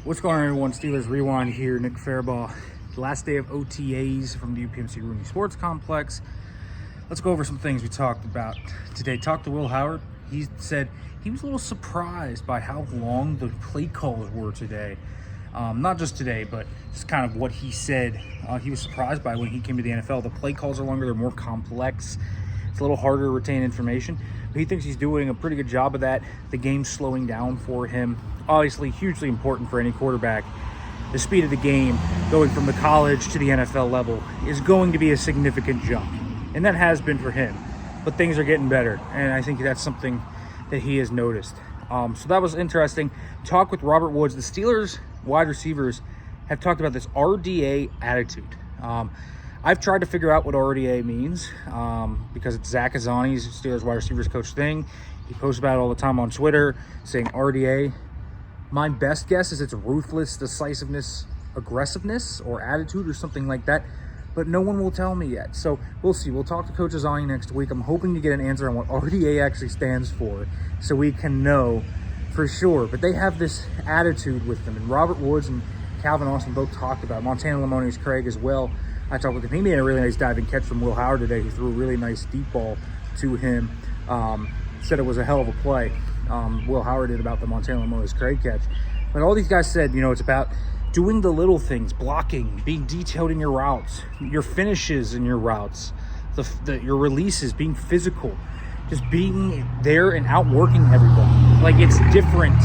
What's going on, everyone? Steelers Rewind here. Nick Farabaugh. Last day of OTAs from the UPMC Rooney Sports Complex. Let's go over some things we talked about today. Talked to Will Howard. He said he was a little surprised by how long the play calls were today. Not just today, but just kind of what he said. He was surprised by when he came to the NFL. The play calls are longer. They're more complex. It's a little harder to retain information. But he thinks he's doing a pretty good job of that. The game's slowing down for him. Obviously, hugely important for any quarterback. The speed of the game going from the college to the NFL level is going to be a significant jump. And that has been for him. But things are getting better. And I think that's something that he has noticed. So that was interesting. Talk with Robert Woods. The Steelers wide receivers have talked about this RDA attitude. I've tried to figure out what RDA means because it's Zach Azzani's Steelers wide receivers coach thing. He posts about it all the time on Twitter, saying RDA. My best guess is it's ruthless decisiveness, aggressiveness, or attitude, or something like that. But no one will tell me yet. So we'll see. We'll talk to Coach Azzani next week. I'm hoping to get an answer on what RDA actually stands for so we can know for sure. But they have this attitude with them. And Robert Woods and Calvin Austin both talked about it. Montana Lamonious Craig as well. I talked with him. He made a really nice diving catch from Will Howard today. He threw a really nice deep ball to him. Said it was a hell of a play. Will Howard did about the Montana Lamonious Craig catch. But all these guys said, it's about doing the little things, blocking, being detailed in your routes, your finishes in your routes, your releases, being physical, just being there and outworking everybody. Like, it's different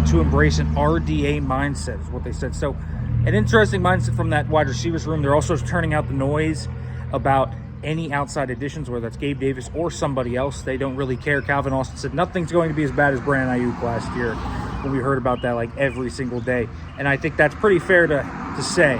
to embrace an RDA mindset is what they said. So an interesting mindset from that wide receivers room. They're also turning out the noise about any outside additions, whether that's Gabe Davis or somebody else. They don't really care. Calvin Austin said nothing's going to be as bad as Brandon Ayuk last year, when we heard about that like every single day. And I think that's pretty fair to say.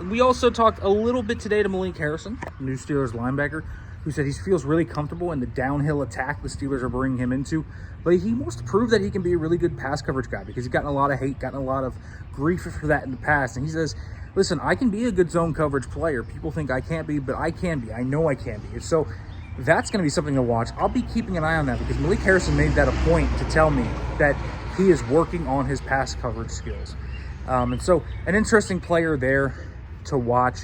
We also talked a little bit today to Malik Harrison, new Steelers linebacker, who said he feels really comfortable in the downhill attack the Steelers are bringing him into. But he wants to prove that he can be a really good pass coverage guy because he's gotten a lot of hate, gotten a lot of grief for that in the past. And he says, listen, I can be a good zone coverage player. People think I can't be, but I can be. I know I can be. And so that's going to be something to watch. I'll be keeping an eye on that because Malik Harrison made that a point to tell me that he is working on his pass coverage skills. And so an interesting player there to watch.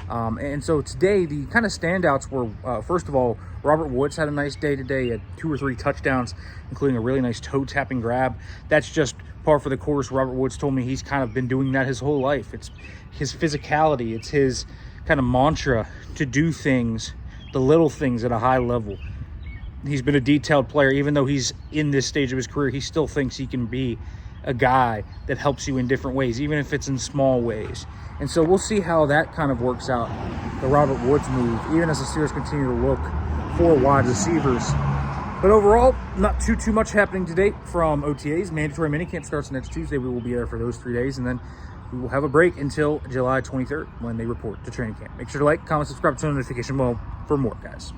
And so today, the kind of standouts were, first of all, Robert Woods had a nice day today. He had 2 or 3 touchdowns, including a really nice toe-tapping grab. That's just par for the course. Robert Woods told me he's kind of been doing that his whole life. It's his physicality. It's his kind of mantra to do things, the little things at a high level. He's been a detailed player. Even though he's in this stage of his career, he still thinks he can be a guy that helps you in different ways, even if it's in small ways. And so we'll see how that kind of works out, the Robert Woods move, even as the Steelers continue to look for wide receivers. But overall, not too much happening today from OTAs. Mandatory minicamp starts next Tuesday. We will be there for those 3 days, and then we will have a break until July 23rd when they report to training camp. Make sure to like, comment, subscribe, turn on the notification bell for more, guys.